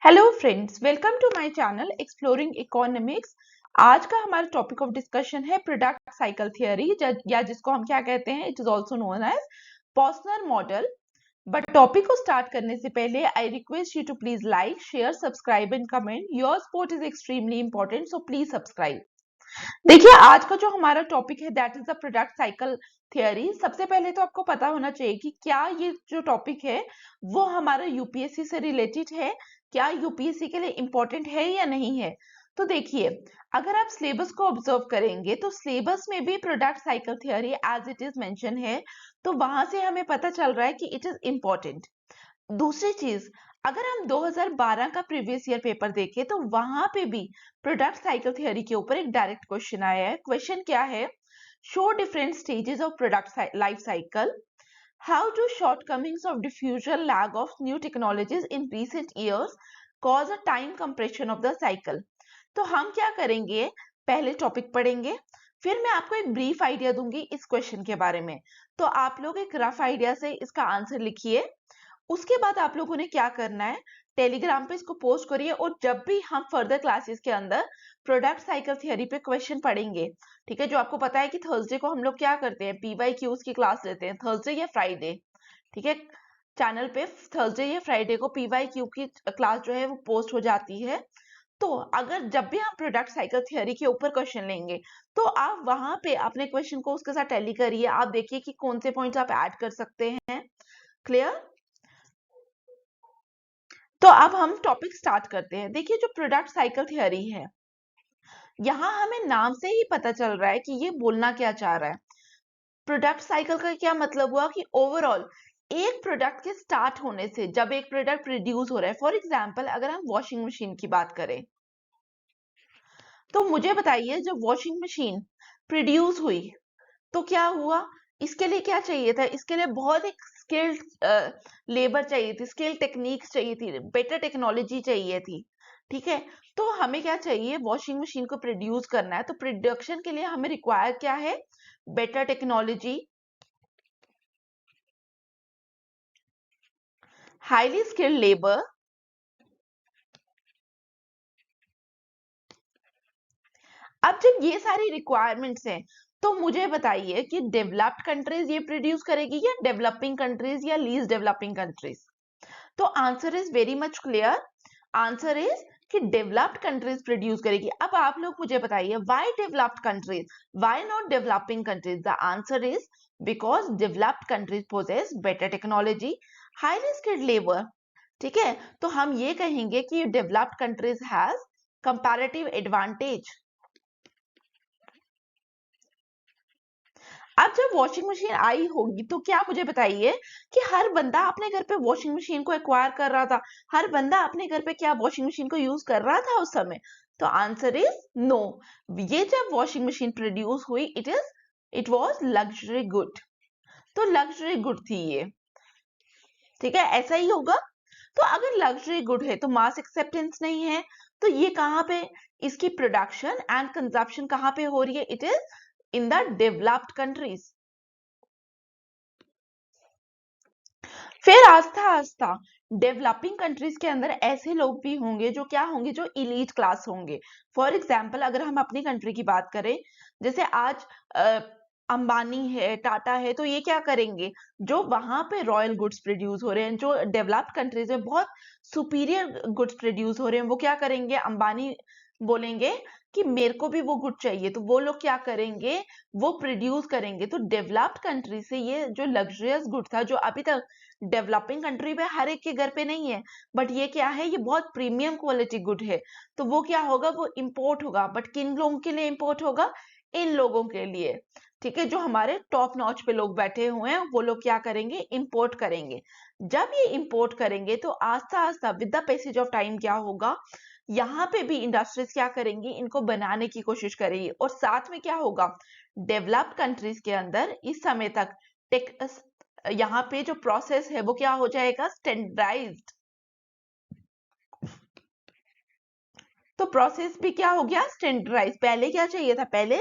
Hello friends, welcome to my channel exploring economics. आज का हमारा टॉपिक ऑफ डिस्कशन है प्रोडक्ट साइकिल थियरी, या जिसको हम क्या कहते हैं, it is also known as Posner model. But topic को स्टार्ट करने से पहले I request you to please like, share, subscribe and comment. Your support is extremely important, so please subscribe. देखिए, आज का जो हमारा टॉपिक है that is the product cycle theory. सबसे पहले तो आपको पता होना चाहिए कि क्या ये जो टॉपिक है वो हमारा यूपीएससी से रिलेटेड है, क्या यूपीएससी के लिए इंपॉर्टेंट है या नहीं है। तो देखिए, अगर आप सिलेबस को ऑब्जर्व करेंगे तो सिलेबस में भी product cycle theory as it is mention है, तो वहां से हमें पता चल रहा है कि इट इज इंपॉर्टेंट। दूसरी चीज, अगर हम 2012 का प्रीवियस ईयर पेपर देखें तो वहां पे भी प्रोडक्ट साइकिल थ्योरी के ऊपर एक डायरेक्ट क्वेश्चन आया है। क्वेश्चन क्या है? Show different stages of product life cycle, how do shortcomings of diffusion lag of new technologies in recent years cause a time compression of the cycle. तो हम क्या करेंगे, पहले टॉपिक पढ़ेंगे, फिर मैं आपको एक ब्रीफ आइडिया दूंगी इस क्वेश्चन के बारे में। तो आप लोग एक रफ आइडिया से इसका आंसर लिखिए। उसके बाद आप लोगों ने क्या करना है, टेलीग्राम पे इसको पोस्ट करिए, और जब भी हम फर्दर क्लासेस के अंदर प्रोडक्ट साइकिल थियरी पे क्वेश्चन पढ़ेंगे, ठीक है, जो आपको पता है कि थर्सडे को हम लोग क्या करते हैं, पीवाईक्यूज की क्लास लेते हैं, थर्सडे या फ्राइडे, ठीक है, चैनल पे थर्सडे या फ्राइडे को पीवाईक्यू की क्लास जो है वो पोस्ट हो जाती है। तो अगर जब भी हम प्रोडक्ट साइकिल थियरी के ऊपर क्वेश्चन लेंगे तो आप वहां पे अपने क्वेश्चन को उसके साथ टैली करिए, आप देखिए कि कौन से पॉइंट्स आप ऐड कर सकते हैं। क्लियर? तो अब हम टॉपिक स्टार्ट करते हैं। देखिए, जो प्रोडक्ट साइकिल थियरी है, यहाँ हमें नाम से ही पता चल रहा है कि ये बोलना क्या चाह रहा है। प्रोडक्ट साइकिल का क्या मतलब हुआ कि ओवरऑल एक प्रोडक्ट के स्टार्ट होने से जब एक प्रोडक्ट प्रोड्यूस हो रहा है, फॉर एग्जांपल अगर हम वॉशिंग मशीन की बात करें, तो मुझे बताइए, जब वॉशिंग मशीन प्रोड्यूस हुई तो क्या हुआ, इसके लिए क्या चाहिए था, इसके लिए बहुत एक स्किल्ड लेबर चाहिए थी, स्किल टेक्निक्स चाहिए थी, बेटर टेक्नोलॉजी चाहिए थी। ठीक है, तो हमें क्या चाहिए, वॉशिंग मशीन को प्रोड्यूस करना है, तो प्रोडक्शन के लिए हमें रिक्वायर क्या है, better technology, highly skilled labour. अब जब ये सारी रिक्वायरमेंट्स हैं, तो मुझे बताइए कि डेवलप्ड कंट्रीज ये प्रोड्यूस करेगी या डेवलपिंग कंट्रीज या लीस्ट डेवलपिंग कंट्रीज। तो answer is very much clear. Answer is कि डेवलप्ड कंट्रीज प्रोड्यूस करेगी। अब आप लोग मुझे बताइए, why developed countries, why not developing countries? The answer is because developed countries possess better technology, highly skilled labour. ठीक है, तो हम ये कहेंगे कि developed countries has comparative advantage. अब जब वॉशिंग मशीन आई होगी तो क्या, मुझे बताइए कि हर बंदा अपने घर पे वॉशिंग मशीन को एक्वायर कर रहा था, हर बंदा अपने घर पे क्या वॉशिंग मशीन को यूज कर रहा था उस समय? तो आंसर इज नो। ये जब वॉशिंग मशीन प्रोड्यूस हुई, इट वॉज लग्जरी गुड, तो लग्जरी गुड थी ये। ठीक है, ऐसा ही होगा। तो अगर लग्जरी गुड है तो मास एक्सेप्टेंस नहीं है, तो ये कहां पे, इसकी प्रोडक्शन एंड कंजप्शन कहां पे हो रही है, it is in the developed countries. फिर आस्ता आस्ता डेवलपिंग कंट्रीज के अंदर ऐसे लोग भी होंगे जो क्या होंगे, जो इलीट क्लास होंगे। फॉर एग्जाम्पल अगर हम अपनी कंट्री की बात करें, जैसे आज अंबानी है, टाटा है, तो ये क्या करेंगे, जो वहां पे रॉयल गुड्स प्रोड्यूस हो रहे हैं, जो डेवलप्ड कंट्रीज में बहुत सुपीरियर गुड्स प्रोड्यूस हो रहे हैं, वो क्या करेंगे, अंबानी बोलेंगे कि मेरे को भी वो गुड चाहिए, तो वो लोग क्या करेंगे, वो प्रोड्यूस करेंगे। तो डेवलप्ड कंट्री से ये जो लग्जरियस गुड था, जो अभी तक डेवलपिंग कंट्री में हर एक के घर पे नहीं है, बट ये क्या है, ये बहुत प्रीमियम क्वालिटी गुड है, तो वो क्या होगा, वो इंपोर्ट होगा। बट किन लोगों के लिए इंपोर्ट होगा, इन लोगों के लिए। ठीक है, जो हमारे टॉप नॉच पे लोग बैठे हुए हैं, वो लोग क्या करेंगे, इंपोर्ट करेंगे। जब ये इंपोर्ट करेंगे तो आस्ता आस्ता with the passage of time क्या होगा, यहाँ पे भी इंडस्ट्रीज क्या करेंगी, इनको बनाने की कोशिश करेगी। और साथ में क्या होगा, डेवलप्ड कंट्रीज के अंदर इस समय तक टेक, यहाँ पे जो प्रोसेस है वो क्या हो जाएगा, स्टैंडर्डाइज्ड। तो प्रोसेस भी क्या हो गया, स्टैंडर्डाइज। पहले क्या चाहिए था, पहले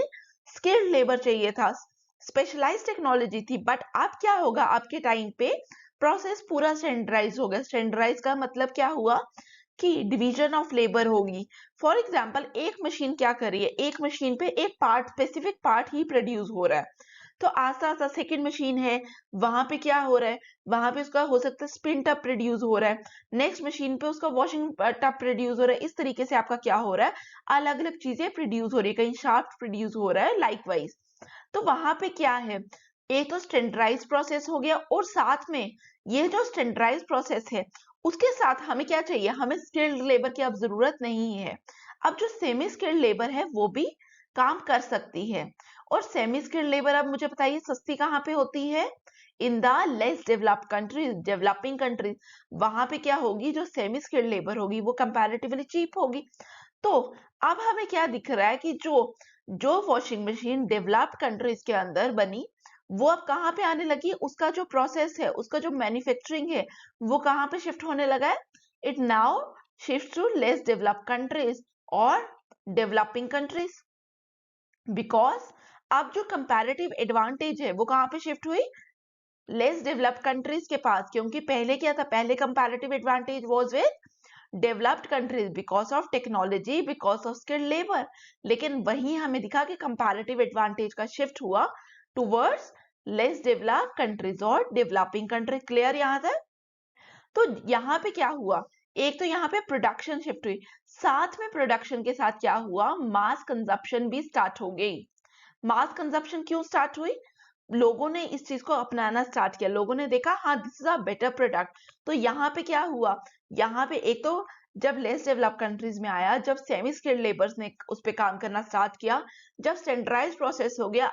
स्किल्ड लेबर चाहिए था, स्पेशलाइज्ड टेक्नोलॉजी थी, बट अब क्या होगा, आपके टाइम पे प्रोसेस पूरा स्टैंडर्डाइज हो गया। स्टैंडर्डाइज का मतलब क्या हुआ कि डिवीजन ऑफ लेबर होगी। फॉर एग्जाम्पल एक मशीन क्या कर रही है, एक मशीन पे एक पार्ट, स्पेसिफिक पार्ट ही प्रोड्यूस हो रहा है, तो आस्ता आस्ता सेकेंड मशीन है, वहां पे क्या हो रहा है, वहां पे उसका हो सकता है स्पिन टब प्रोड्यूस हो रहा है, नेक्स्ट मशीन पे उसका वॉशिंग टब प्रोड्यूस हो रहा है। इस तरीके से आपका क्या हो रहा है, अलग अलग चीजें प्रोड्यूस हो रही है, कहीं शाफ्ट प्रोड्यूस हो रहा है लाइकवाइज। तो वहां पे क्या है, एक तो स्टैंडर्डाइज प्रोसेस हो गया, और साथ में ये जो स्टैंडर्डाइज प्रोसेस है उसके साथ हमें क्या चाहिए, हमें स्किल्ड लेबर की अब जरूरत नहीं है। अब जो सेमी स्किल्ड लेबर है वो भी काम कर सकती है। और सेमी स्किल्ड लेबर अब मुझे बताइए सस्ती कहाँ पे होती है, in the less developed countries, developing countries. वहां पे क्या होगी, जो सेमी स्किल्ड लेबर होगी वो कंपैरेटिवली चीप होगी। तो अब हमें क्या दिख रहा है कि जो जो वॉशिंग मशीन डेवलप्ड कंट्रीज के अंदर बनी वो अब कहाँ पे आने लगी, उसका जो प्रोसेस है, उसका जो मैन्युफैक्चरिंग है वो कहाँ पे शिफ्ट होने लगा है, it now shift to less developed countries और डेवलपिंग कंट्रीज। बिकॉज अब जो कंपैरेटिव एडवांटेज है वो कहाँ पे शिफ्ट हुई, लेस डेवलप्ड कंट्रीज के पास। क्योंकि पहले क्या था, पहले comparative advantage was with developed countries because of technology, because of skilled labour. लेकिन वहीं हमें दिखा कि कंपैरेटिव एडवांटेज का शिफ्ट हुआ टुवर्ड्स लेस डेवलप्ड कंट्रीज और डेवलपिंग कंट्रीज। क्लियर यहाँ तक? तो यहाँ पे क्या हुआ, एक तो यहाँ पे प्रोडक्शन शिफ्ट हुई, साथ में प्रोडक्शन के साथ क्या हुआ, मास कंजप्शन भी स्टार्ट हो गई। मास कंजप्शन क्यों स्टार्ट हुई, लोगों ने इस चीज को अपनाना स्टार्ट किया, लोगों ने देखा हाँ this is a better product. तो यहाँ पे क्या हुआ, यहाँ पे एक तो जब लेस डेवलप कंट्रीज में आया, जब सेमी स्किल्ड लेबर्स ने उस पे काम करना स्टार्ट किया, जब स्टैंडर्डाइज प्रोसेस हो गया,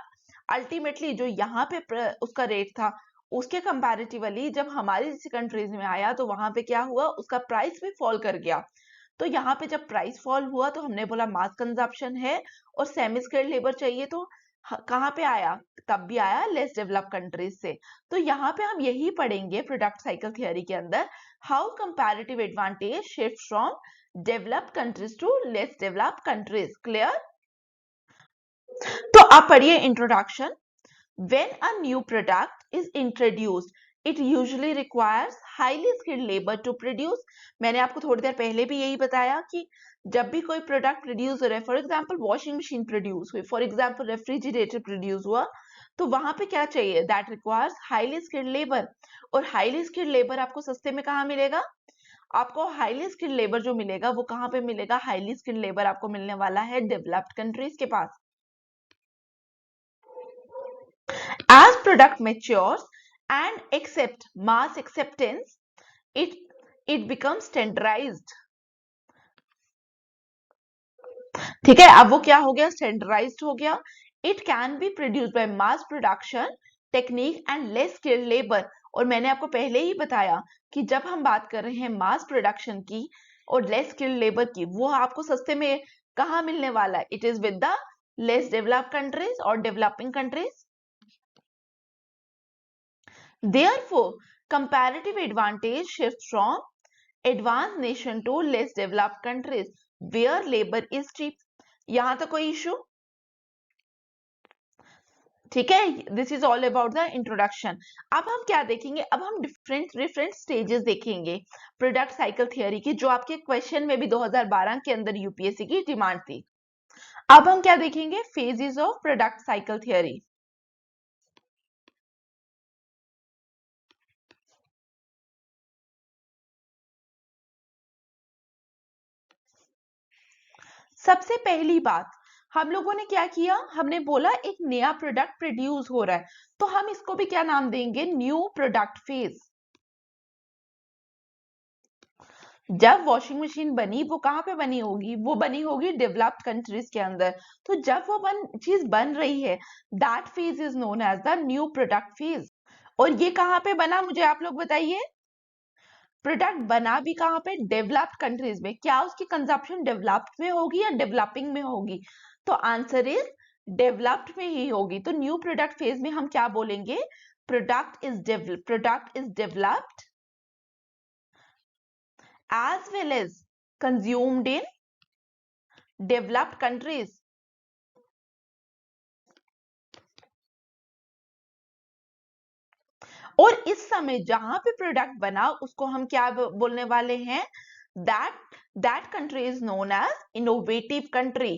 अल्टीमेटली जो यहाँ पे उसका रेट था उसके कंपैरेटिवली जब हमारी जैसी कंट्रीज में आया तो वहां पे क्या हुआ, उसका प्राइस भी फॉल कर गया। तो यहाँ पे जब प्राइस फॉल हुआ तो हमने बोला मास कंजप्शन है और सेमी स्किल्ड लेबर चाहिए, तो कहाँ पे आया, तब भी आया लेस डेवलप कंट्रीज से। तो यहाँ पे हम यही पढ़ेंगे प्रोडक्ट साइकिल थियोरी के अंदर, how comparative advantage shift from developed countries to less developed countries. Clear? तो आप पढ़िए introduction. When a new product is introduced, it usually requires highly skilled labor to produce. मैंने आपको थोड़ी देर पहले भी यही बताया कि जब भी कोई प्रोडक्ट प्रोड्यूस हो रहा है, for example washing machine produce हुई, फॉर एग्जाम्पल रेफ्रिजरेटर प्रोड्यूस हुआ, तो वहां पे क्या चाहिए, that requires highly skilled labour. और हाईली स्किल्ड लेबर आपको सस्ते में कहाँ मिलेगा, आपको हाईली स्किल्ड लेबर जो मिलेगा वो कहाँ पे मिलेगा, हाईली स्किल्ड लेबर आपको मिलने वाला है डेवलप्ड कंट्रीज के पास। As product matures and accept mass acceptance, it it becomes standardized. ठीक है, अब वो क्या हो गया, स्टैंडर्डाइज्ड हो गया। It can be produced by mass production technique and less skilled labour. और मैंने आपको पहले ही बताया कि जब हम बात कर रहे हैं मास प्रोडक्शन की और लेस स्किल्ड लेबर की, वो आपको सस्ते में कहाँ मिलने वाला है, it is with the less developed countries और developing countries. Therefore, comparative advantage shifts from advanced nation to less developed countries where labor is cheap. यहां तक कोई इशू? ठीक है, this is all about the introduction. अब हम क्या देखेंगे, अब हम डिफरेंट डिफरेंट स्टेजेस देखेंगे प्रोडक्ट साइकिल थियोरी की, जो आपके क्वेश्चन में भी 2012 के अंदर यूपीएससी की डिमांड थी। अब हम क्या देखेंगे, phases of product cycle theory. सबसे पहली बात, हम लोगों ने क्या किया, हमने बोला एक नया प्रोडक्ट प्रोड्यूस हो रहा है, तो हम इसको भी क्या नाम देंगे, न्यू प्रोडक्ट फेज। जब वॉशिंग मशीन बनी वो कहां पे बनी होगी, वो बनी होगी डेवलप्ड कंट्रीज के अंदर। तो जब वो चीज बन रही है, that phase is known as the new product phase. और ये कहां पे बना, मुझे आप लोग बताइए, प्रोडक्ट बना भी कहां पे, डेवलप्ड कंट्रीज में। क्या उसकी कंजप्शन डेवलप्ड में होगी या डेवलपिंग में होगी, तो आंसर इज डेवलप्ड में ही होगी। तो न्यू प्रोडक्ट फेज में हम क्या बोलेंगे, product is developed as well as consumed in developed countries. और इस समय जहां पे प्रोडक्ट बना उसको हम क्या बोलने वाले हैं, that country is known as innovative country.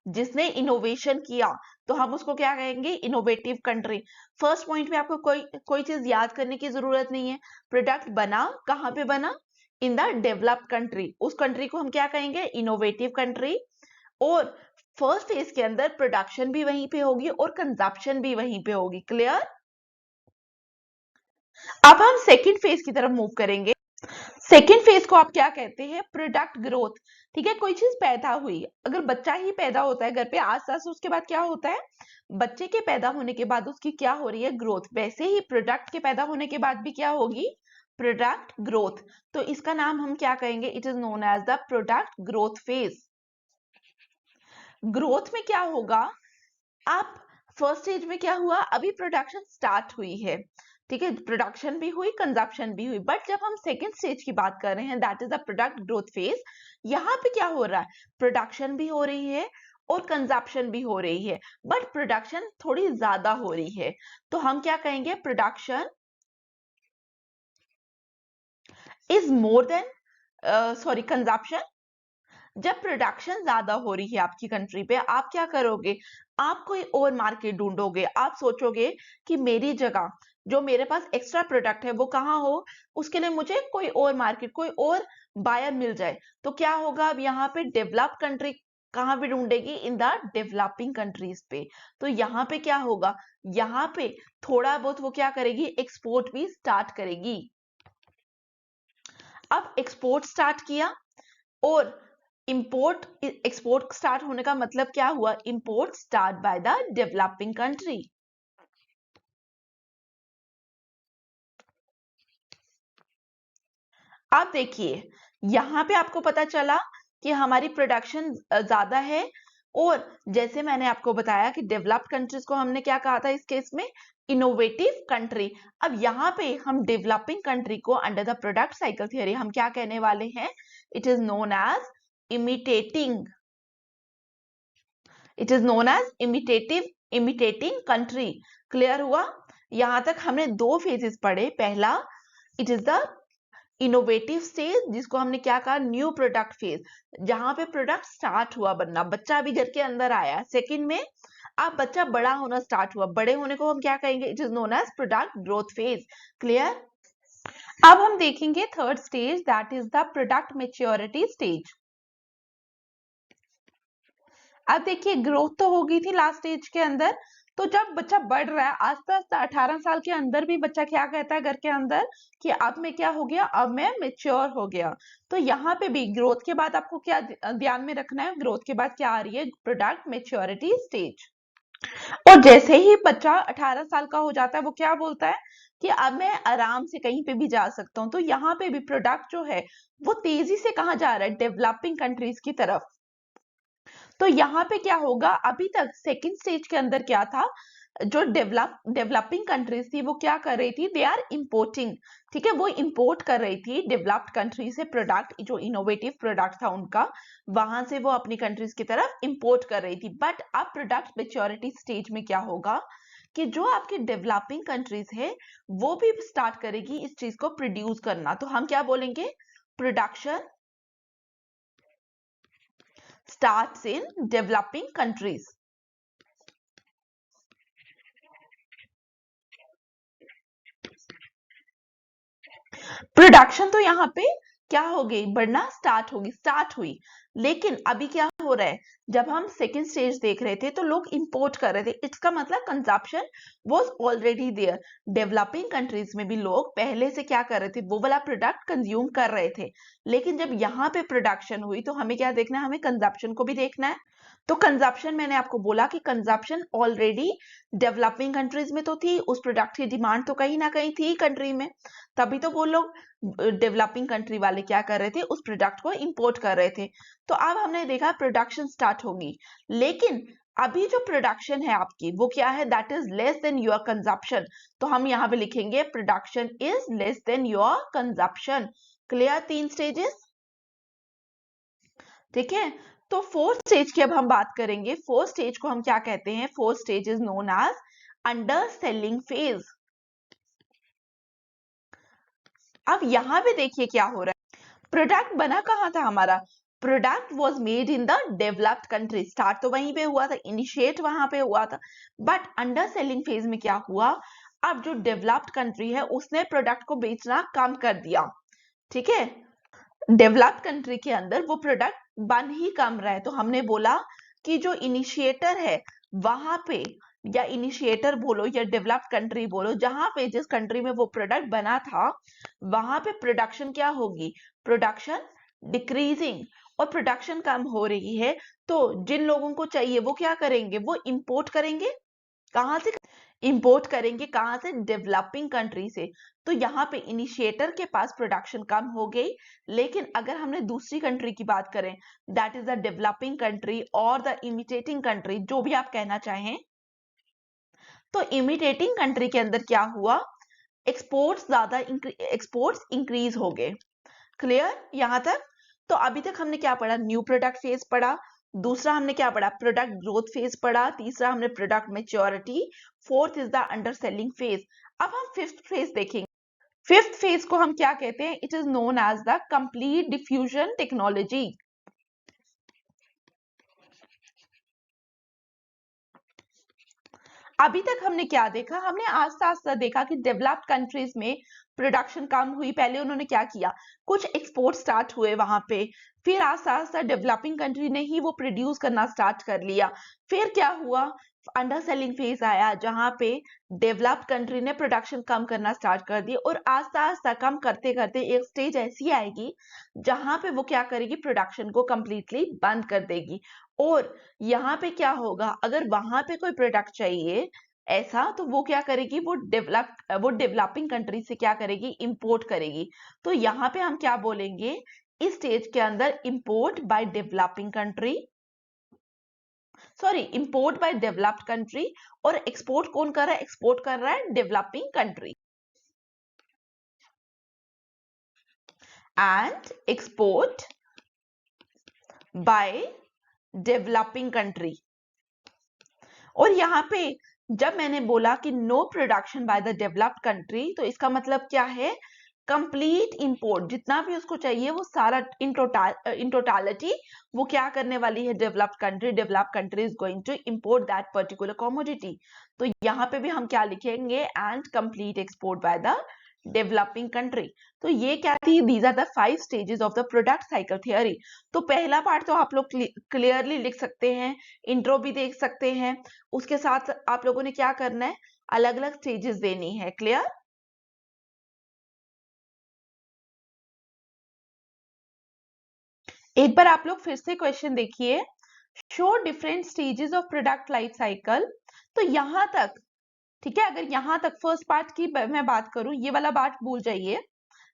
जिसने इनोवेशन किया तो हम उसको क्या कहेंगे, इनोवेटिव कंट्री। फर्स्ट पॉइंट में आपको कोई चीज याद करने की जरूरत नहीं है। प्रोडक्ट बना कहां पे बना, इन द डेवलप्ड कंट्री, उस कंट्री को हम क्या कहेंगे, इनोवेटिव कंट्री। और फर्स्ट फेज के अंदर प्रोडक्शन भी वहीं पे होगी और कंजप्शन भी वहीं पे होगी। क्लियर। अब हम सेकेंड फेज की तरफ मूव करेंगे। सेकेंड फेज को आप क्या कहते हैं, प्रोडक्ट ग्रोथ। ठीक है, कोई चीज पैदा हुई, अगर बच्चा ही पैदा होता है घर पे, आस-पास उसके बाद क्या होता है, बच्चे के पैदा होने के बाद उसकी क्या हो रही है, ग्रोथ। वैसे ही प्रोडक्ट के पैदा होने के बाद भी क्या होगी, प्रोडक्ट ग्रोथ। तो इसका नाम हम क्या कहेंगे, it is known as the product growth phase. Growth में क्या होगा, आप फर्स्ट स्टेज में क्या हुआ, अभी प्रोडक्शन स्टार्ट हुई है, ठीक है, प्रोडक्शन भी हुई, कंजप्शन भी हुई। बट जब हम सेकेंड स्टेज की बात कर रहे हैं, that is the product growth phase, यहाँ पे क्या हो रहा है, प्रोडक्शन भी हो रही है और कंजप्शन भी हो रही है, बट प्रोडक्शन थोड़ी ज्यादा हो रही है। तो हम क्या कहेंगे, production is more than consumption. जब प्रोडक्शन ज्यादा हो रही है आपकी कंट्री पे, आप क्या करोगे, आप कोई और मार्केट ढूंढोगे। आप सोचोगे कि मेरी जगह जो मेरे पास एक्स्ट्रा प्रोडक्ट है वो कहाँ हो, उसके लिए मुझे कोई और मार्केट, कोई और बायर मिल जाए। तो क्या होगा, अब यहाँ पे डेवलप कंट्री कहाँ पे ढूंढेगी, इन द डेवलपिंग कंट्रीज पे। तो यहाँ पे क्या होगा, यहाँ पे थोड़ा बहुत वो क्या करेगी, एक्सपोर्ट भी स्टार्ट करेगी। अब एक्सपोर्ट स्टार्ट किया और इंपोर्ट एक्सपोर्ट स्टार्ट होने का मतलब क्या हुआ, import start by the developing country. अब देखिए यहां पे आपको पता चला कि हमारी प्रोडक्शन ज्यादा है, और जैसे मैंने आपको बताया कि डेवलप्ड कंट्रीज को हमने क्या कहा था इस केस में, इनोवेटिव कंट्री। अब यहाँ पे हम डेवलपिंग कंट्री को under the product cycle theory हम क्या कहने वाले हैं, it is known as imitating, it is known as imitating country. Clear हुआ। यहां तक हमने दो फेजेस पढ़े। पहला, it is the innovative stage, जिसको हमने क्या कहा, न्यू प्रोडक्ट फेज, जहां पे प्रोडक्ट स्टार्ट हुआ बनना, बच्चा अभी घर के अंदर आया। सेकंड में अब बच्चा बड़ा होना स्टार्ट हुआ, बड़े होने को हम क्या कहेंगे, it is known as product growth phase. Clear. अब हम देखेंगे third stage, that is the product maturity stage. अब देखिए ग्रोथ तो हो गई थी लास्ट स्टेज के अंदर, तो जब बच्चा बढ़ रहा है, आस्ते आस्ते 18 साल के अंदर भी बच्चा क्या कहता है घर के अंदर कि अब मैं क्या हो गया, अब मैं मेच्योर हो गया। तो यहाँ पे भी ग्रोथ के बाद आपको क्या ध्यान में रखना है, ग्रोथ के बाद क्या आ रही है, प्रोडक्ट मेच्योरिटी स्टेज। और जैसे ही बच्चा 18 साल का हो जाता है, वो क्या बोलता है कि अब मैं आराम से कहीं पे भी जा सकता हूँ। तो यहाँ पे भी प्रोडक्ट जो है वो तेजी से कहाँ जा रहा है, डेवलपिंग कंट्रीज की तरफ। तो यहाँ पे क्या होगा, अभी तक सेकंड स्टेज के अंदर क्या था, जो डेवलपिंग कंट्रीज थी वो क्या कर रही थी, दे आर इंपोर्टिंग। ठीक है, वो इंपोर्ट कर रही थी डेवलप्ड कंट्री से प्रोडक्ट, जो इनोवेटिव प्रोडक्ट था उनका, वहां से वो अपनी कंट्रीज की तरफ इंपोर्ट कर रही थी। बट अब प्रोडक्ट मेच्योरिटी स्टेज में क्या होगा कि जो आपकी डेवलपिंग कंट्रीज है वो भी स्टार्ट करेगी इस चीज को प्रोड्यूस करना। तो हम क्या बोलेंगे, production starts in developing countries. Production तो यहाँ पे क्या हो गई, बढ़ना स्टार्ट होगी, स्टार्ट हुई। लेकिन अभी क्या हो रहा है, जब हम सेकेंड स्टेज देख रहे थे तो लोग इंपोर्ट कर रहे थे, इसका मतलब consumption was already there. Developing countries में भी लोग पहले से क्या कर रहे थे, वो वाला प्रोडक्ट कंज्यूम कर रहे थे। लेकिन जब यहाँ पे प्रोडक्शन हुई तो हमें क्या देखना है, हमें कंजप्शन को भी देखना है। तो कंजप्शन, मैंने आपको बोला कि कंजप्शन ऑलरेडी डेवलपिंग कंट्रीज में तो थी, उस प्रोडक्ट की डिमांड तो कहीं ना कहीं थी कंट्री में, तभी तो वो लोग डेवलपिंग कंट्री वाले क्या कर रहे थे, उस प्रोडक्ट को इंपोर्ट कर रहे थे। तो अब हमने देखा प्रोडक्शन स्टार्ट होगी, लेकिन अभी जो प्रोडक्शन है आपकी वो क्या है, that is less than your consumption. तो हम यहाँ पे लिखेंगे production is less than your consumption. Clear, तीन स्टेजेस। ठीक है, तो फोर्थ स्टेज की अब हम बात करेंगे। फोर्थ स्टेज को हम क्या कहते हैं, fourth stage is known as under selling phase. अब यहां पे देखिए क्या हो रहा है, प्रोडक्ट बना कहाँ था हमारा, product was made in the developed country, start तो वहीं पे हुआ था, इनिशिएट वहां पे हुआ था, बट अंडर सेलिंग फेज में क्या हुआ, अब जो डेवलप्ड कंट्री है उसने प्रोडक्ट को बेचना कम कर दिया, ठीक है, डेवलप्ड कंट्री के अंदर वो प्रोडक्ट बन ही कम रहा है, तो हमने बोला कि जो इनिशिएटर है वहां पे, या इनिशिएटर बोलो या डेवलप्ड कंट्री बोलो, जहां पे जिस कंट्री में वो प्रोडक्ट बना था वहां पे प्रोडक्शन क्या होगी, प्रोडक्शन डिक्रीजिंग, और प्रोडक्शन कम हो रही है, तो जिन लोगों को चाहिए वो क्या करेंगे, वो इंपोर्ट करेंगे, कहां से इंपोर्ट करेंगे, कहां से, डेवलपिंग कंट्री से, तो यहाँ पे इनिशिएटर के पास प्रोडक्शन कम हो गई, लेकिन अगर हमने दूसरी कंट्री की बात करें, that is the developing country और द इमिटेटिंग कंट्री, जो भी आप कहना चाहें, तो इमिटेटिंग कंट्री के अंदर क्या हुआ, एक्सपोर्ट्स इंक्रीज हो गए, क्लियर यहां तक। तो अभी तक हमने क्या पढ़ा, न्यू प्रोडक्ट फेज पढ़ा, दूसरा हमने क्या पढ़ा, प्रोडक्ट ग्रोथ फेज पढ़ा, तीसरा हमने product maturity, fourth is the under selling phase. अब हम फिफ्थ फेज देखेंगे। फिफ्थ फेज को हम क्या कहते हैं, it is known as the complete diffusion technology. अभी तक हमने क्या देखा, हमने आस्ता आस्ता देखा कि डेवलप्ड कंट्रीज में प्रोडक्शन कम हुई, पहले उन्होंने क्या किया, कुछ एक्सपोर्ट स्टार्ट हुए वहां पे, फिर आस्ता आस्ता डेवलपिंग कंट्री ने ही वो प्रोड्यूस करना स्टार्ट कर लिया, फिर क्या हुआ, अंडर सेलिंग फेज आया जहां पे डेवलप्ड कंट्री ने प्रोडक्शन कम करना स्टार्ट कर दिया, और आस्ता आस्ता कम करते करते एक स्टेज ऐसी आएगी जहां पे वो क्या करेगी, प्रोडक्शन को कंप्लीटली बंद कर देगी, और यहाँ पे क्या होगा, अगर वहां पे कोई प्रोडक्ट चाहिए ऐसा, तो वो क्या करेगी, वो डेवलपिंग कंट्री से क्या करेगी, इंपोर्ट करेगी, तो यहाँ पे हम क्या बोलेंगे, इस स्टेज के अंदर import by developing country, sorry import by developed country, और एक्सपोर्ट कौन कर रहा है, एक्सपोर्ट कर रहा है developing country, and export by developing country. और यहाँ पे जब मैंने बोला कि no production by the developed country, तो इसका मतलब क्या है, कंप्लीट इंपोर्ट, जितना भी उसको चाहिए वो सारा इन टोटालिटी वो क्या करने वाली है, developed country is going to import that particular commodity, तो यहाँ पे भी हम क्या लिखेंगे, and complete export by the developing country. तो ये क्या थी, these are the 5 stages of the product cycle theory. तो पहला पार्ट तो आप लोग क्लियरली लिख सकते हैं, इंट्रो भी देख सकते हैं, उसके साथ आप लोगों ने क्या करना है, अलग अलग स्टेजेस देनी है, क्लियर। एक बार आप लोग फिर से क्वेश्चन देखिए, show different stages of product life cycle, तो यहां तक ठीक है, अगर यहां तक फर्स्ट पार्ट की मैं बात करूं, ये वाला पार्ट भूल जाइए,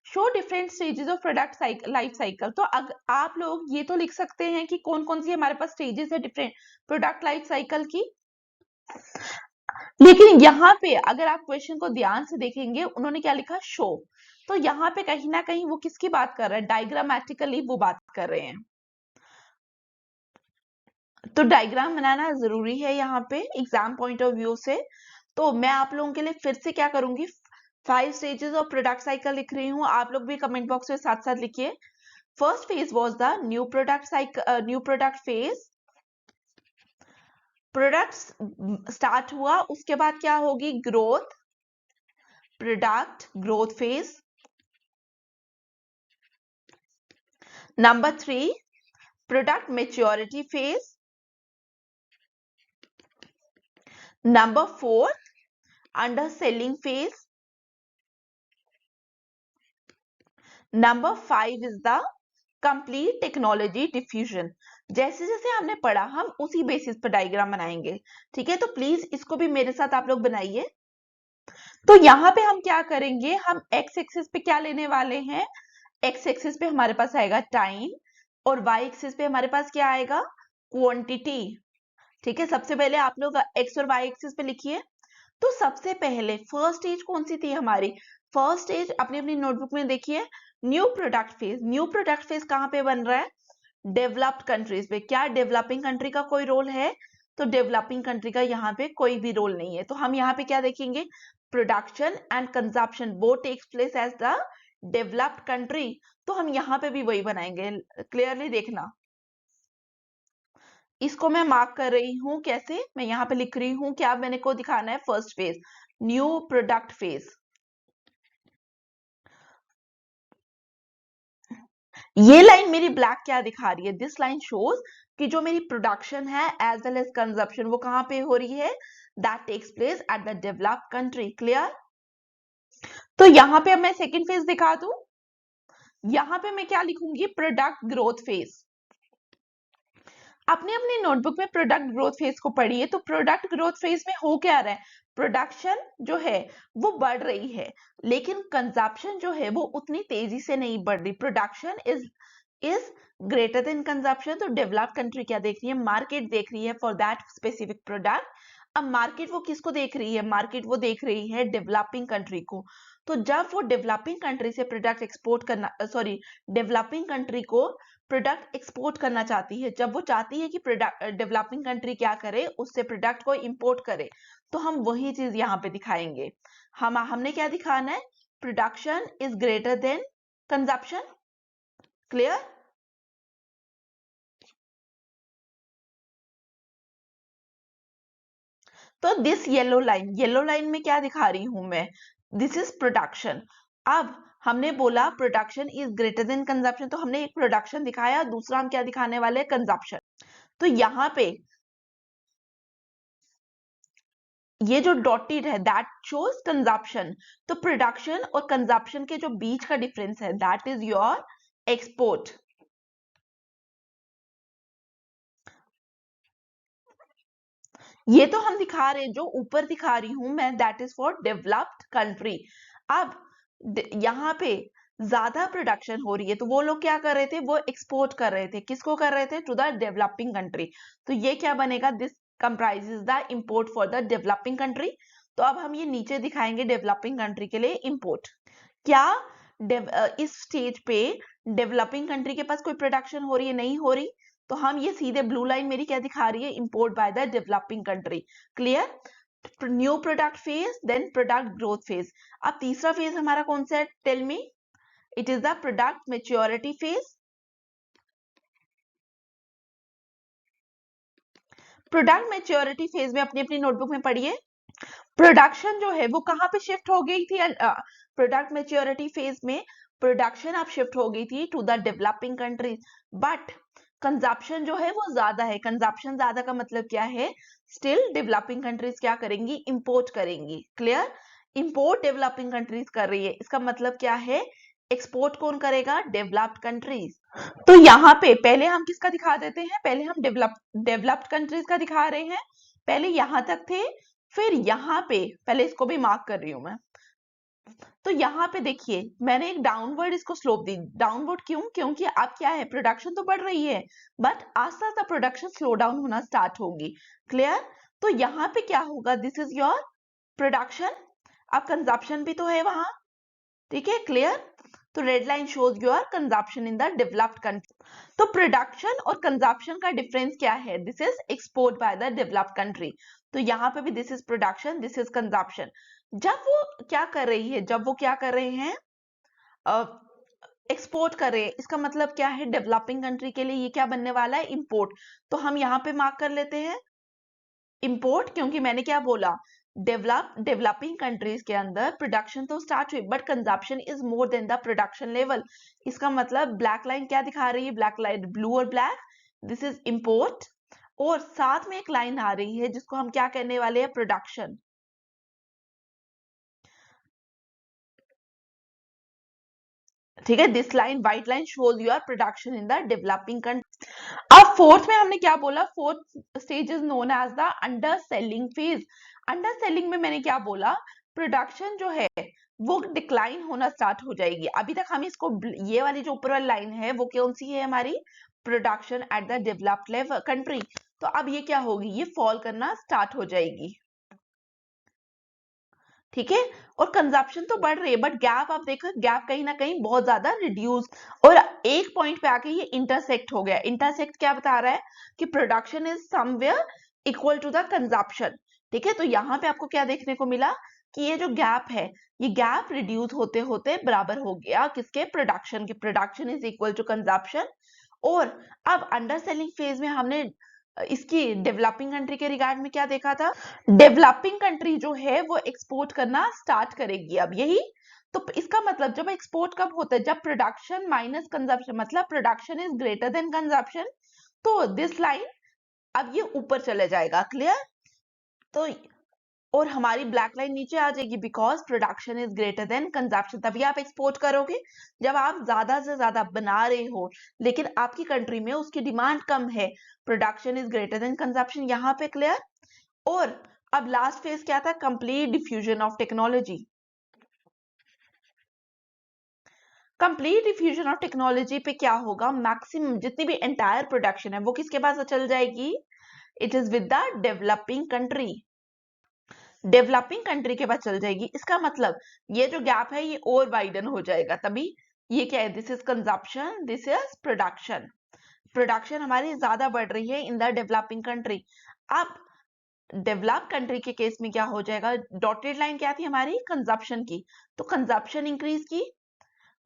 show different stages of product life cycle, तो आप लोग ये तो लिख सकते हैं कि कौन कौन सी हमारे पास स्टेजेस है डिफरेंट प्रोडक्ट लाइफ साइकिल की, लेकिन यहाँ पे अगर आप क्वेश्चन को ध्यान से देखेंगे, उन्होंने क्या लिखा, शो, तो यहाँ पे कहीं ना कहीं वो किसकी बात कर रहे हैं, डायग्रामेटिकली वो बात कर रहे हैं, तो डायग्राम बनाना जरूरी है यहाँ पे एग्जाम पॉइंट ऑफ व्यू से। तो मैं आप लोगों के लिए फिर से क्या करूंगी, 5 स्टेजेस ऑफ प्रोडक्ट साइकिल लिख रही हूँ, आप लोग भी कमेंट बॉक्स में साथ साथ लिखिए। First phase was the new product cycle, new product phase, product start हुआ, उसके बाद क्या होगी, growth, product growth phase. Number 3 product maturity phase. Number 4 under selling phase. Number 5 is the complete technology diffusion. जैसे जैसे हमने पढ़ा हम उसी बेसिस पर डायग्राम बनाएंगे, ठीक है, तो प्लीज इसको भी मेरे साथ आप लोग बनाइए। तो यहाँ पे हम क्या करेंगे, हम एक्स एक्सिस पे क्या लेने वाले हैं, एक्स एक्सिस पे हमारे पास आएगा टाइम, और वाई एक्सिस पे हमारे पास क्या आएगा, क्वांटिटी, ठीक है। सबसे पहले आप लोग एक्स और वाई एक्सिस पे लिखिए। तो सबसे पहले फर्स्ट स्टेज कौन सी थी हमारी, फर्स्ट स्टेज अपनी अपनी नोटबुक में देखिए, new product phase. New product phase कहाँ पे बन रहा है, डेवलप्ड कंट्रीज पे। क्या डेवलपिंग कंट्री का कोई रोल है, तो डेवलपिंग कंट्री का यहाँ पे कोई भी रोल नहीं है, तो हम यहाँ पे क्या देखेंगे, production and consumption both takes place as the developed country, तो हम यहाँ पे भी वही बनाएंगे। क्लियरली देखना, इसको मैं मार्क कर रही हूं, कैसे, मैं यहाँ पे लिख रही हूं, क्या मैंने को दिखाना है, first phase, new product phase. ये लाइन मेरी ब्लैक क्या दिखा रही है, दिस लाइन शोज कि जो मेरी प्रोडक्शन है एज वेल एज कंजप्शन वो कहां पे हो रही है, that takes place at the developed country. Clear? तो यहां पे अब मैं सेकेंड फेज दिखा दूं, यहां पे मैं क्या लिखूंगी, प्रोडक्ट ग्रोथ फेज। अपने अपने नोटबुक में प्रोडक्ट ग्रोथ फेज को पढ़िए, तो प्रोडक्ट ग्रोथ फेज में हो क्या रहा है, प्रोडक्शन जो है वो बढ़ रही है, लेकिन कंजप्शन जो है वो उतनी तेजी से नहीं बढ़ रही। Production is greater than consumption. तो डेवलप्ड कंट्री क्या देख रही है, मार्केट देख रही है फॉर दैट स्पेसिफिक प्रोडक्ट। अब मार्केट वो किसको देख रही है, मार्केट वो देख रही है डेवलपिंग कंट्री को। तो जब वो डेवलपिंग कंट्री से प्रोडक्ट एक्सपोर्ट करना, सॉरी, डेवलपिंग कंट्री को प्रोडक्ट एक्सपोर्ट करना चाहती है, जब वो चाहती है कि प्रोडक्ट डेवलपिंग कंट्री क्या करे, उससे प्रोडक्ट को इंपोर्ट करे, तो हम वही चीज यहाँ पे दिखाएंगे। हमने क्या दिखाना है, production is greater than consumption. Clear? तो दिस येलो लाइन में क्या दिखा रही हूं मैं, दिस इज प्रोडक्शन। अब हमने बोला production is greater than consumption, तो हमने एक प्रोडक्शन दिखाया, दूसरा हम क्या दिखाने वाले हैं, कंजप्शन। तो यहाँ पे ये जो डॉटेड है दैट शोज कंजप्शन। तो प्रोडक्शन और कंजप्शन के जो बीच का डिफरेंस है दैट इज योर एक्सपोर्ट। ये तो हम दिखा रहे हैं, जो ऊपर दिखा रही हूं मैं that is for developed country. अब यहाँ पे ज्यादा प्रोडक्शन हो रही है, तो वो लोग क्या कर रहे थे, वो एक्सपोर्ट कर रहे थे, किसको कर रहे थे, टू द डेवलपिंग कंट्री। तो ये क्या बनेगा, this comprises the import for the developing country. तो अब हम ये नीचे दिखाएंगे डेवलपिंग कंट्री के लिए इंपोर्ट। क्या इस स्टेज पे डेवलपिंग कंट्री के पास कोई प्रोडक्शन हो रही है, नहीं हो रही, तो हम ये सीधे ब्लू लाइन मेरी क्या दिखा रही है, import by the developing country. Clear? New product phase, then product growth phase. अब तीसरा फेज हमारा कौन सा है, tell me, it is the product maturity phase. Product maturity phase में अपनी अपनी नोटबुक में पढ़िए, प्रोडक्शन जो है वो कहां पे शिफ्ट हो गई थी, प्रोडक्ट मेच्योरिटी फेज में प्रोडक्शन अब शिफ्ट हो गई थी to the developing countries, but consumption जो है वो ज्यादा है। कंजप्शन ज्यादा का मतलब क्या है, स्टिल डेवलपिंग कंट्रीज क्या करेंगी, इंपोर्ट करेंगी। क्लियर? इंपोर्ट डेवलपिंग कंट्रीज कर रही है, इसका मतलब क्या है, एक्सपोर्ट कौन करेगा, डेवलप्ड कंट्रीज। तो यहाँ पे पहले हम किसका दिखा देते हैं, पहले हम डेवलप्ड कंट्रीज का दिखा रहे हैं, पहले यहां तक थे, फिर यहाँ पे पहले इसको भी मार्क कर रही हूं मैं। तो यहाँ पे देखिए मैंने एक डाउनवर्ड इसको स्लोप दी, डाउनवर्ड क्यों, क्योंकि अब क्या है, प्रोडक्शन तो बढ़ रही है, बट आस्ता आस्ता प्रोडक्शन स्लो डाउन होना स्टार्ट होगी। क्लियर? तो यहाँ पे क्या होगा, दिस इज योर प्रोडक्शन, अब कंजप्शन भी तो है वहां, ठीक है। क्लियर? तो red line shows your consumption in the developed country. तो प्रोडक्शन और कंजप्शन का डिफरेंस क्या है, this is export by the developed country. तो यहाँ पे भी this is production, this is consumption. जब वो क्या कर रही है, जब वो क्या कर रहे हैं, एक्सपोर्ट कर रहे हैं, इसका मतलब क्या है, डेवलपिंग कंट्री के लिए ये क्या बनने वाला है, इंपोर्ट। तो हम यहाँ पे मार्क कर लेते हैं इंपोर्ट, क्योंकि मैंने क्या बोला, डेवलपिंग कंट्रीज के अंदर प्रोडक्शन तो स्टार्ट हुई, but consumption is more than the production level. इसका मतलब ब्लैक लाइन क्या दिखा रही है, ब्लैक लाइन, ब्लू और ब्लैक, दिस इज इंपोर्ट, और साथ में एक लाइन आ रही है जिसको हम क्या कहने वाले हैं, प्रोडक्शन। ठीक है, this line, white line shows your production in the developing country. अब फोर्थ में हमने क्या बोला, fourth stage is known as the under selling phase. Under selling में मैंने क्या बोला, प्रोडक्शन जो है वो डिक्लाइन होना स्टार्ट हो जाएगी। अभी तक हम इसको, ये वाली जो ऊपर वाली लाइन है वो कौन सी है हमारी, production at the developed level country. तो अब ये क्या होगी, ये फॉल करना स्टार्ट हो जाएगी। ठीक है, और कंजप्शन तो बढ़ रही है, बट गैप आप देखो, गैप कहीं ना कहीं बहुत ज्यादा रिड्यूस, और एक पॉइंट पे आके ये इंटरसेक्ट हो गया। इंटरसेक्ट क्या बता रहा है कि production is somewhere equal to the consumption. ठीक है, तो यहाँ पे आपको क्या देखने को मिला, कि ये जो गैप है, ये गैप रिड्यूस होते होते बराबर हो गया किसके, प्रोडक्शन के। Production is equal to consumption. और अब अंडर सेलिंग फेज में हमने इसकी डेवलपिंग कंट्री के रिगार्ड में क्या देखा था, डेवलपिंग कंट्री जो है वो एक्सपोर्ट करना स्टार्ट करेगी अब, यही तो इसका मतलब जब एक्सपोर्ट कब होता है, जब प्रोडक्शन माइनस कंजप्शन, मतलब production is greater than consumption, तो दिस लाइन अब ये ऊपर चले जाएगा। क्लियर? तो और हमारी ब्लैक लाइन नीचे आ जाएगी because production is greater than consumption. तभी आप एक्सपोर्ट करोगे जब आप ज्यादा से ज्यादा बना रहे हो लेकिन आपकी कंट्री में उसकी डिमांड कम है, production is greater than consumption यहाँ पे। क्लियर? और अब लास्ट फेज क्या था, complete diffusion of technology. Complete diffusion of technology पे क्या होगा, मैक्सिमम जितनी भी एंटायर प्रोडक्शन है वो किसके पास चल जाएगी, it is with the developing country. Developing country के पास चल जाएगी। इसका मतलब ये जो गैप है ये और वाइडन हो जाएगा। तभी ये क्या है, this is consumption, this is production. Production हमारी ज्यादा बढ़ रही है इन द डेवलपिंग कंट्री। अब डेवलप कंट्री के केस में क्या हो जाएगा, डॉटेड लाइन क्या थी हमारी, कंजप्शन की, तो कंजप्शन इंक्रीज की,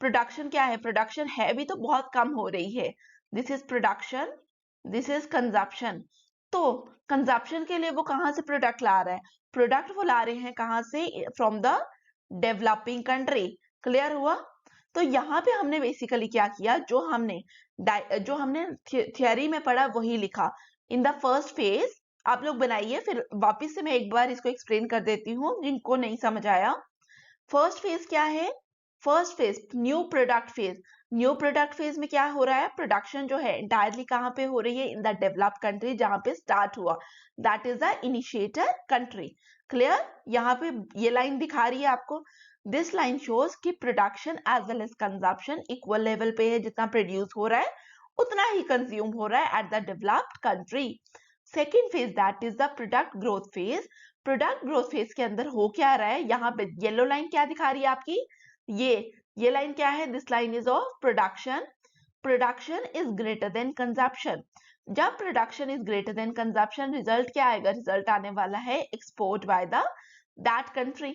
प्रोडक्शन क्या है, प्रोडक्शन है भी तो बहुत कम हो रही है, this is production, this is consumption. तो कंजप्शन के लिए वो कहां से प्रोडक्ट ला रहा है, प्रोडक्ट वो ला रहे हैं कहां से, from the developing country. Clear हुआ? तो यहाँ पे हमने बेसिकली क्या किया, जो हमने थियोरी में पढ़ा वही लिखा। इन द फर्स्ट फेज आप लोग बनाइए, फिर वापस से मैं एक बार इसको एक्सप्लेन कर देती हूँ जिनको नहीं समझ आया। फर्स्ट फेज क्या है, first phase new product phase. New product phase में क्या हो रहा है, प्रोडक्शन जो है इंटायरली कहां पे हो रही है, इन द डेवलप्ड कंट्री जहां पे स्टार्ट हुआ, that is the initiator country. Clear? यहाँ पे ये लाइन दिखा रही है आपको, दिस लाइन शोज कि production as well as consumption equal level पे है, जितना प्रोड्यूस हो रहा है उतना ही कंज्यूम हो रहा है eight the developed country. Second phase that is the product growth phase. Product growth phase के अंदर हो क्या रहा है, यहाँ पे येलो लाइन क्या दिखा रही है आपकी, ये लाइन क्या है, this line is of production. Production is greater than consumption. जब production is greater than consumption result क्या आएगा, रिजल्ट आने वाला है export by the that country.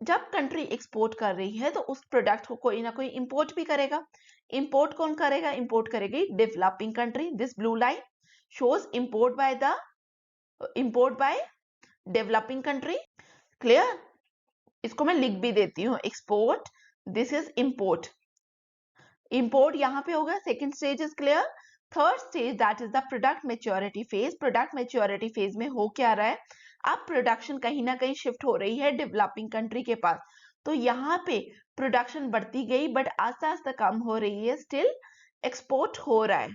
जब कंट्री एक्सपोर्ट कर रही है तो उस प्रोडक्ट को कोई ना कोई इंपोर्ट भी करेगा। इंपोर्ट कौन करेगा, इंपोर्ट करेगी developing country. This blue line shows import by developing country. Clear? इसको मैं लिख भी देती हूँ, export, this is import. Import यहाँ पे होगा, second stage is clear. Third stage that is the product maturity phase. Product maturity phase में हो क्या रहा है, अब प्रोडक्शन कहीं ना कहीं शिफ्ट हो रही है डेवलपिंग कंट्री के पास। तो यहाँ पे प्रोडक्शन बढ़ती गई बट आस्ते आस्ते कम हो रही है, स्टिल एक्सपोर्ट हो रहा है।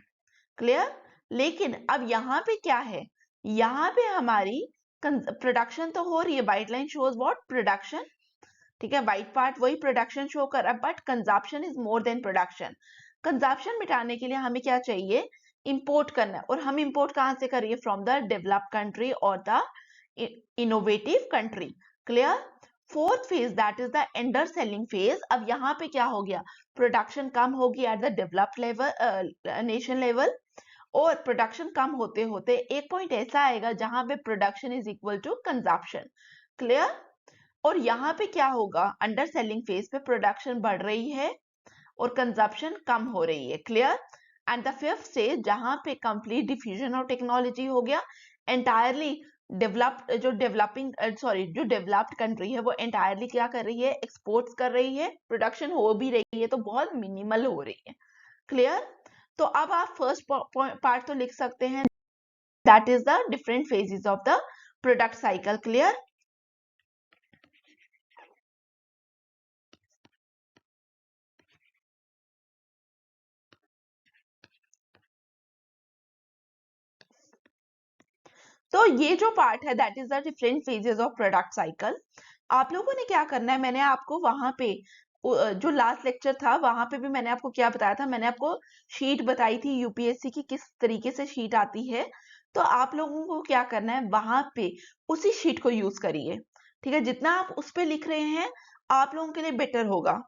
क्लियर? लेकिन अब यहाँ पे क्या है, यहाँ पे हमारी प्रोडक्शन तो हो रही है, white line shows what, production. ठीक है, व्हाइट पार्ट वही प्रोडक्शन शो कर रहा है but consumption is more than production. Consumption मिटाने के लिए हमें क्या चाहिए, इंपोर्ट करना है। और हम इंपोर्ट कहां से करिए, फ्रॉम द डेवलप्ड कंट्री और the innovative country. Clear? Fourth phase that is the under selling phase. अब यहाँ पे क्या हो गया, प्रोडक्शन कम होगी at the developed level, nation level, और प्रोडक्शन कम होते होते एक पॉइंट ऐसा आएगा जहां पे production is equal to consumption. Clear? और यहाँ पे क्या होगा, अंडर सेलिंग फेज पे प्रोडक्शन बढ़ रही है और कंजप्शन कम हो रही है। Clear? And the fifth stage जहां पे कंप्लीट डिफ्यूजन ऑफ टेक्नोलॉजी हो गया, एंटायरली डेवलप्ड जो डेवलप्ड कंट्री है वो एंटायरली क्या कर रही है, एक्सपोर्ट्स कर रही है, प्रोडक्शन हो भी रही है तो बहुत मिनिमल हो रही है। क्लियर? तो अब आप फर्स्ट पार्ट तो लिख सकते हैं, that is the different phases of the product cycle. Clear? तो ये जो पार्ट है that is the different phases of product cycle. आप लोगों ने क्या करना है, मैंने आपको वहां पे जो लास्ट लेक्चर था वहां पे भी मैंने आपको क्या बताया था, मैंने आपको शीट बताई थी यूपीएससी की किस तरीके से शीट आती है। तो आप लोगों को क्या करना है, वहां पे उसी शीट को यूज करिए। ठीक है, जितना आप उस पे लिख रहे हैं आप लोगों के लिए बेटर होगा।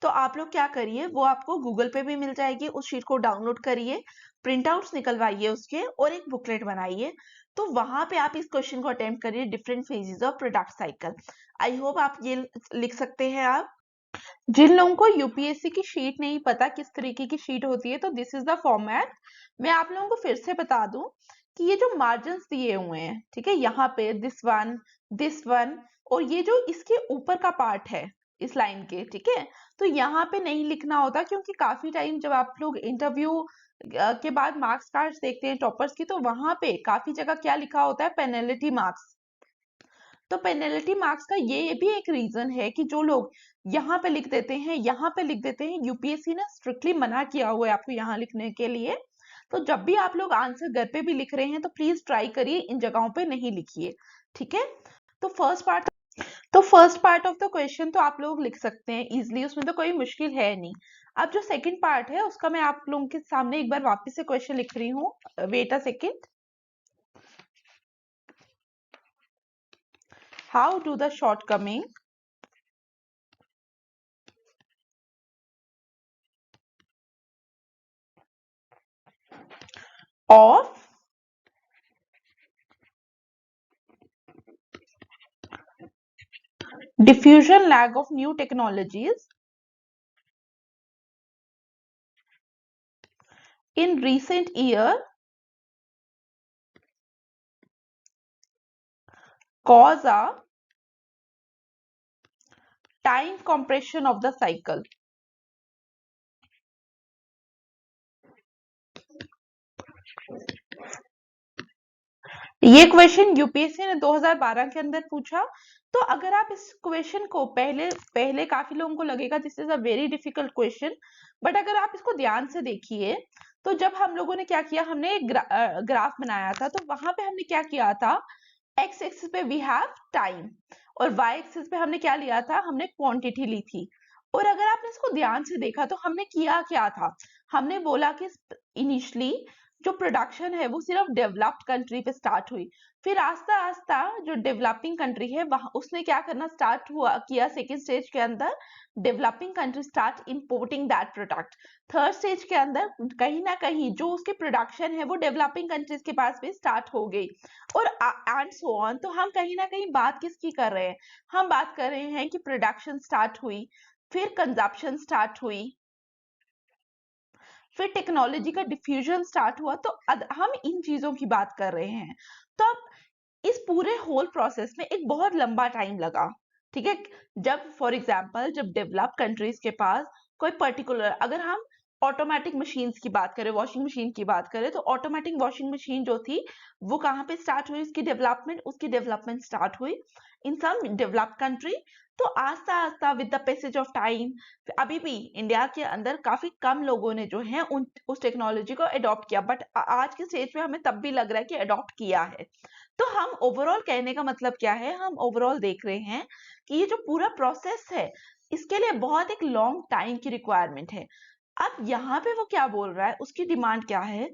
तो आप लोग क्या करिए, वो आपको गूगल पे भी मिल जाएगी, उस शीट को डाउनलोड करिए, प्रिंट आउट्स निकलवाइए उसके और एक बुकलेट बनाइए। तो वहां पे आप इस क्वेश्चन को अटेम्प्ट करिए, different phases of product cycle. I hope आप ये लिख सकते हैं। आप जिन लोगों को यूपीएससी की शीट नहीं पता किस तरीके की शीट होती है, तो दिस इज द फॉर्मेट। मैं आप लोगों को फिर से बता दूं कि ये जो मार्जिन्स दिए हुए हैं, ठीक है, यहाँ पे दिस वन और ये जो इसके ऊपर का पार्ट है इस लाइन के, ठीक है, तो यहाँ पे नहीं लिखना होता, क्योंकि काफी टाइम जब आप लोग इंटरव्यू के बाद मार्क्स कार्ड्स देखते हैं टॉपर्स की, तो वहां पे काफी जगह क्या लिखा होता है, पेनल्टी मार्क्स। तो पेनल्टी मार्क्स का ये भी एक रीजन है कि जो लोग यहाँ पे लिख देते हैं, यहाँ पे लिख देते हैं, यूपीएससी ने स्ट्रिक्टली मना किया हुआ है आपको यहाँ लिखने के लिए। तो जब भी आप लोग आंसर घर पे भी लिख रहे हैं तो प्लीज ट्राई करिए इन जगहों पे नहीं लिखिए, ठीक है। तो first part of the question तो आप लोग लिख सकते हैं इजिली, उसमें तो कोई मुश्किल है नहीं। अब जो सेकंड पार्ट है उसका मैं आप लोगों के सामने एक बार वापस से क्वेश्चन लिख रही हूँ, wait a second. How do the shortcoming of diffusion lag of new technologies in recent year cause a time compression of the cycle। ये क्वेश्चन यूपीएससी ने 2012 के अंदर पूछा। तो अगर आप इस क्वेश्चन को पहले पहले काफी लोगों को लगेगा this is a very difficult question, but अगर आप इसको ध्यान से देखिए तो जब हम लोगों ने क्या किया, हमने एक ग्राफ बनाया था, तो वहां पे हमने क्या किया था, एक्स एक्सिस पे वी हैव टाइम और वाई एक्सिस पे हमने क्या लिया था, हमने क्वांटिटी ली थी। और अगर आपने इसको ध्यान से देखा तो हमने किया क्या था, हमने बोला कि इनिशियली जो प्रोडक्शन है वो सिर्फ डेवलप्ड कंट्री पे स्टार्ट हुई, फिर आस्ता आस्ता जो डेवलपिंग कंट्री है वहां उसने क्या करना स्टार्ट हुआ किया, सेकेंड स्टेज के अंदर developing country start importing that product, third stage के अंदर कहीं ना कहीं जो उसकी प्रोडक्शन है वो डेवलपिंग कंट्रीज के पास भी स्टार्ट हो गई, और एंड सो ऑन। तो हम कहीं ना कहीं बात किसकी कर रहे हैं, हम बात कर रहे हैं कि प्रोडक्शन स्टार्ट हुई, फिर कंजप्शन स्टार्ट हुई, फिर टेक्नोलॉजी का डिफ्यूजन स्टार्ट हुआ, तो हम इन चीजों की बात कर रहे हैं। तो अब इस पूरे होल प्रोसेस में एक बहुत लंबा टाइम लगा, ठीक है। जब फॉर एग्जांपल जब डेवलप कंट्रीज के पास कोई पर्टिकुलर, अगर हम ऑटोमेटिक मशीन्स की बात करें, वॉशिंग मशीन की बात करें, तो ऑटोमेटिक वॉशिंग मशीन जो थी वो कहाँ पे स्टार्ट हुई, उसकी डेवलपमेंट स्टार्ट हुई इन सम डेवलप्ड कंट्री। तो आस्ता आस्ता with the passage of time अभी भी इंडिया के अंदर काफी कम लोगों ने जो है उस टेक्नोलॉजी को अडॉप्ट किया, बट आज के स्टेज पे हमें तब भी लग रहा है कि अडॉप्ट किया है। तो हम ओवरऑल कहने का मतलब क्या है, हम ओवरऑल देख रहे हैं कि ये जो पूरा प्रोसेस है इसके लिए बहुत एक लॉन्ग टाइम की रिक्वायरमेंट है। अब यहाँ पे वो क्या बोल रहा है, उसकी डिमांड क्या है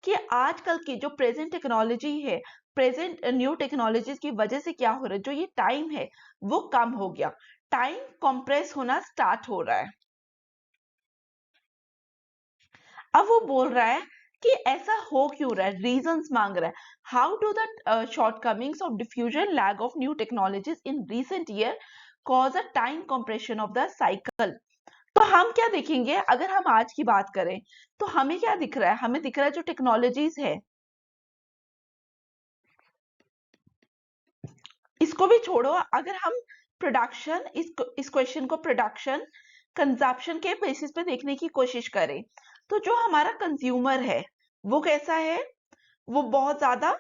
कि आजकल की जो प्रेजेंट टेक्नोलॉजी है, प्रेजेंट न्यू टेक्नोलॉजीज की वजह से क्या हो रहा है, जो ये टाइम है वो कम हो गया, टाइम कंप्रेस होना स्टार्ट हो रहा है। अब वो बोल रहा है कि ऐसा हो क्यों रहा है, रीजंस मांग रहा है। How do the shortcomings of diffusion lag of new technologies in recent year cause a time compression of the cycle. तो हम क्या देखेंगे, अगर हम आज की बात करें तो हमें क्या दिख रहा है, हमें दिख रहा है जो टेक्नोलॉजीज है, इसको भी छोड़ो, अगर हम प्रोडक्शन इस क्वेश्चन को प्रोडक्शन कंजप्शन के बेसिस पे देखने की कोशिश करें, तो जो हमारा कंज्यूमर है वो कैसा है, वो बहुत ज्यादा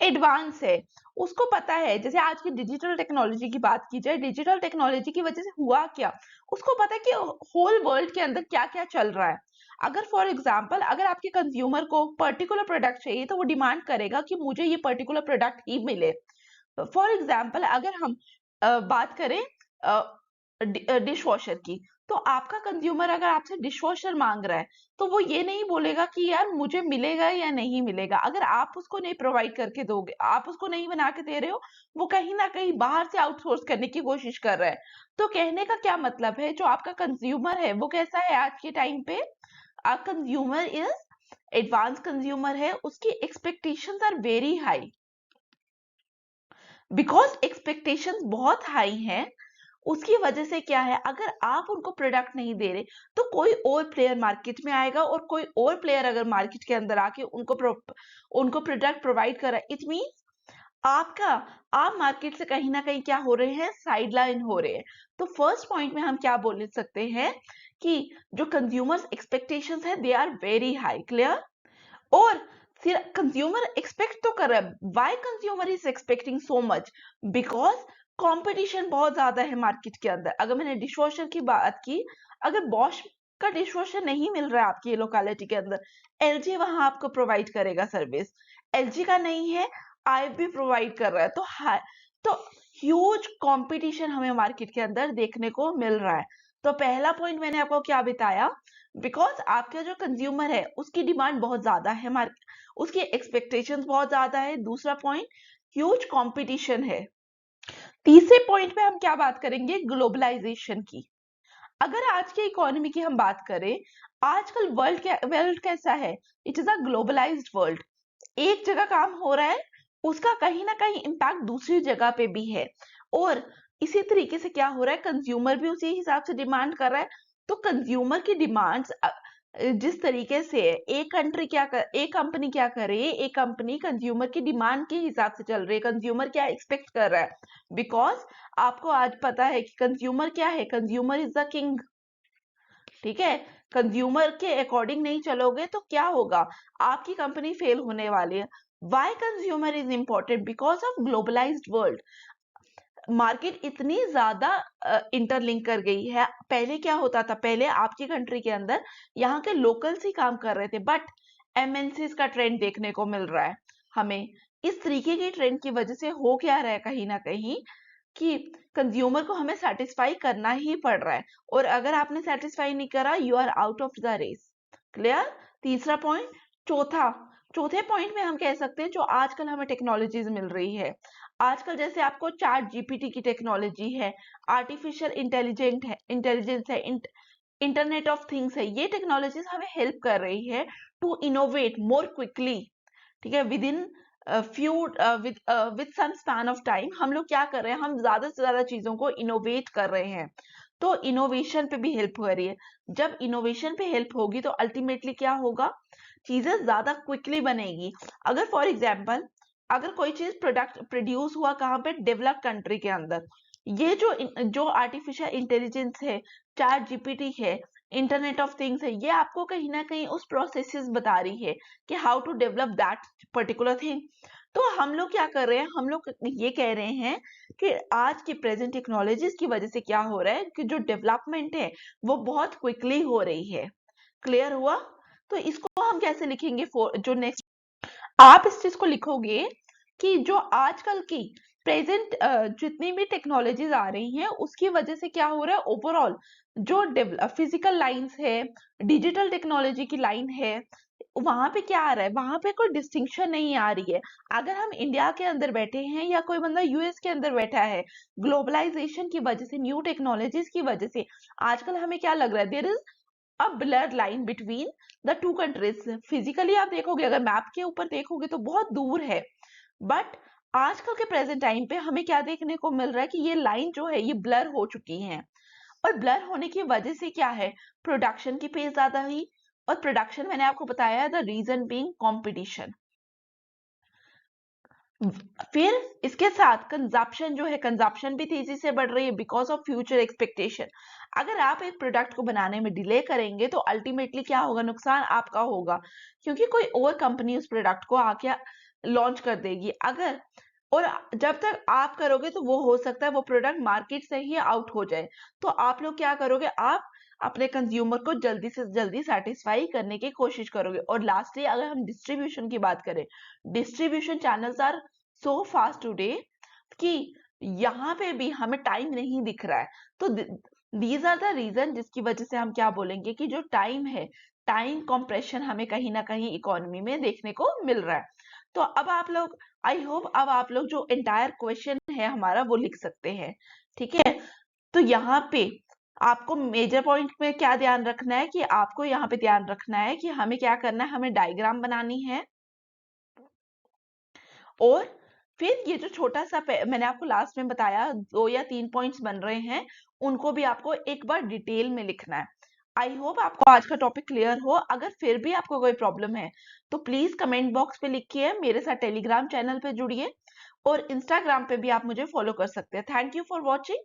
एडवांस है। उसको पता है, जैसे आज की डिजिटल टेक्नोलॉजी की बात की जाए, डिजिटल टेक्नोलॉजी की वजह से हुआ क्या, उसको पता है कि होल वर्ल्ड के अंदर क्या क्या चल रहा है। अगर फॉर एग्जाम्पल अगर आपके कंज्यूमर को पर्टिकुलर प्रोडक्ट चाहिए तो वो डिमांड करेगा कि मुझे ये पर्टिकुलर प्रोडक्ट ही मिले। फॉर एग्जाम्पल अगर हम बात करें डिश वॉशर की, तो आपका कंज्यूमर अगर आपसे डिशवॉशर मांग रहा है तो वो ये नहीं बोलेगा कि यार मुझे मिलेगा या नहीं मिलेगा। अगर आप उसको नहीं प्रोवाइड करके दोगे, आप उसको नहीं बना के दे रहे हो, वो कहीं ना कहीं बाहर से आउटसोर्स करने की कोशिश कर रहा है। तो कहने का क्या मतलब है, जो आपका कंज्यूमर है वो कैसा है आज के टाइम पे, a consumer is advance consumer है, उसकी expectations are very high. Because expectations बहुत हाई हैं, उसकी वजह से क्या है, अगर आप उनको प्रोडक्ट नहीं दे रहे तो कोई और प्लेयर मार्केट में आएगा, और कोई और प्लेयर अगर मार्केट के अंदर आके उनको प्रोडक्ट प्रोवाइड कर रहा है, इट मीन्स आप मार्केट से कहीं ना कहीं क्या हो रहे हैं, साइड लाइन हो रहे हैं। तो फर्स्ट पॉइंट में हम क्या बोल सकते हैं कि जो कंज्यूमर्स एक्सपेक्टेशंस है they are very high. Clear? और फिर कंज्यूमर एक्सपेक्ट तो कर रहा है, why consumer is expecting so much, because competition बहुत ज्यादा है मार्केट के अंदर। अगर मैंने डिशवॉशर की बात की, अगर बॉश का डिशवॉशर नहीं मिल रहा है आपकी लोकेलिटी के अंदर, एलजी वहां आपको प्रोवाइड करेगा सर्विस। एलजी का नहीं है, आई भी प्रोवाइड कर रहा है, तो ह्यूज कंपटीशन हमें मार्केट के अंदर देखने को मिल रहा है। तो पहला पॉइंट मैंने आपको क्या बताया, बिकॉज आपका जो कंज्यूमर है उसकी डिमांड बहुत ज्यादा है, उसकी एक्सपेक्टेशंस बहुत ज्यादा है। दूसरा पॉइंट, ह्यूज कंपटीशन है। तीसरे पॉइंट पे हम क्या बात करेंगे, ग्लोबलाइजेशन की। अगर आज की इकोनॉमी की हम बात करें, आजकल वर्ल्ड कैसा है, it is a globalised world. एक जगह काम हो रहा है, उसका कहीं ना कहीं इम्पैक्ट दूसरी जगह पे भी है। और इसी तरीके से क्या हो रहा है, कंज्यूमर भी उसी हिसाब से डिमांड कर रहा है। तो कंज्यूमर की डिमांड्स जिस तरीके से एक कंपनी क्या कर रही है, एक कंपनी कंज्यूमर की डिमांड के हिसाब से चल रही है, कंज्यूमर क्या एक्सपेक्ट कर रहा है। बिकॉज आपको आज पता है कि कंज्यूमर क्या है, कंज्यूमर इज द किंग। ठीक है, कंज्यूमर के अकॉर्डिंग नहीं चलोगे तो क्या होगा, आपकी कंपनी फेल होने वाली है। Why consumer is important, because of globalized world. Market इतनी ज्यादा इंटरलिंक कर गई है। पहले क्या होता था, पहले आपकी कंट्री के अंदर यहाँ के लोकल्स ही काम कर रहे थे, बट एमएनसीज का ट्रेंड देखने को मिल रहा है हमें। इस तरीके के ट्रेंड की वजह से हो क्या रहा है, कहीं ना कहीं कि कंज्यूमर को हमें सेटिस्फाई करना ही पड़ रहा है, और अगर आपने सेटिस्फाई नहीं करा, you are out of the race. Clear? तीसरा पॉइंट। चौथे पॉइंट में हम कह सकते हैं जो आजकल हमें टेक्नोलॉजीज मिल रही है, आजकल जैसे आपको चैट जीपीटी की टेक्नोलॉजी है, आर्टिफिशियल इंटेलिजेंस है, इंटरनेट ऑफ थिंग्स है, ये टेक्नोलॉजीज हमें हेल्प कर रही है टू इनोवेट मोर क्विकली। ठीक है, within few with some span of time हम लोग क्या कर रहे हैं, हम ज्यादा से ज्यादा चीजों को इनोवेट कर रहे हैं। तो इनोवेशन पे भी हेल्प हो रही है। जब इनोवेशन पे हेल्प होगी तो अल्टीमेटली क्या होगा, चीजें ज्यादा क्विकली बनेगी। अगर फॉर एग्जाम्पल, अगर कोई चीज प्रोडक्ट प्रोड्यूस हुआ कहाँ पे, डेवलप कंट्री के अंदर, ये जो आर्टिफिशियल इंटेलिजेंस है, चैट जीपीटी है, इंटरनेट ऑफ थिंग्स है, ये आपको कहीं ना कहीं उस प्रोसेसेस बता रही है कि how to develop that particular thing. तो हम लोग क्या कर रहे हैं, हम लोग ये कह रहे हैं कि आज की प्रेजेंट टेक्नोलॉजीज की वजह से क्या हो रहा है कि जो डेवलपमेंट है वो बहुत क्विकली हो रही है। क्लियर हुआ? तो इसको हम कैसे लिखेंगे, जो नेक्स्ट आप इस चीज को लिखोगे कि जो आजकल की प्रेजेंट जितनी भी टेक्नोलॉजीज आ रही हैं उसकी वजह से क्या हो रहा है, ओवरऑल जो फिजिकल लाइंस है, डिजिटल टेक्नोलॉजी की लाइन है, वहां पे क्या आ रहा है, वहां पे कोई डिस्टिंक्शन नहीं आ रही है। अगर हम इंडिया के अंदर बैठे हैं या कोई बंदा यूएस के अंदर बैठा है, ग्लोबलाइजेशन की वजह से, न्यू टेक्नोलॉजीज की वजह से आजकल हमें क्या लग रहा है, there is a blur line between the two countries. Physically आप देखोगे, अगर मैप के ऊपर देखोगे तो बहुत दूर है, बट आजकल के प्रेजेंट टाइम पे हमें क्या देखने को मिल रहा है कि ये लाइन जो है ये ब्लर हो चुकी है। और ब्लर होने की वजह से क्या है, प्रोडक्शन की पेस ज्यादा हुई, और प्रोडक्शन मैंने आपको बताया, द रीजन बीइंग कंपटीशन। फिर इसके साथ कंजप्शन जो है, कंजप्शन भी तेजी से बढ़ रही है बिकॉज ऑफ फ्यूचर एक्सपेक्टेशन। अगर आप एक प्रोडक्ट को बनाने में डिले करेंगे तो अल्टीमेटली क्या होगा, नुकसान आपका होगा, क्योंकि कोई और कंपनी उस प्रोडक्ट को आके लॉन्च कर देगी। अगर और जब तक आप करोगे तो वो हो सकता है वो प्रोडक्ट मार्केट से ही आउट हो जाए। तो आप लोग क्या करोगे, आप अपने कंज्यूमर को जल्दी से जल्दी सेटिस्फाई करने की कोशिश करोगे। और लास्टली अगर हम डिस्ट्रीब्यूशन की बात करें, distribution channels are so fast today कि यहाँ पे भी हमें टाइम नहीं दिख रहा है। तो दीज आर द रीजन जिसकी वजह से हम क्या बोलेंगे कि जो टाइम है, टाइम कंप्रेशन हमें कहीं ना कहीं इकोनॉमी में देखने को मिल रहा है। तो अब आप लोग, आई होप अब आप लोग जो एंटायर क्वेश्चन है हमारा वो लिख सकते हैं। ठीक है, तो यहाँ पे आपको मेजर पॉइंट में क्या ध्यान रखना है कि आपको यहाँ पे ध्यान रखना है कि हमें क्या करना है, हमें डायग्राम बनानी है। और फिर ये जो छोटा सा मैंने आपको लास्ट में बताया 2 या 3 पॉइंट्स बन रहे हैं, उनको भी आपको एक बार डिटेल में लिखना है। आई होप आपको आज का टॉपिक क्लियर हो। अगर फिर भी आपको कोई प्रॉब्लम है तो प्लीज कमेंट बॉक्स पे लिखिए, मेरे साथ टेलीग्राम चैनल पे जुड़िए और इंस्टाग्राम पे भी आप मुझे फॉलो कर सकते हैं। Thank you for watching.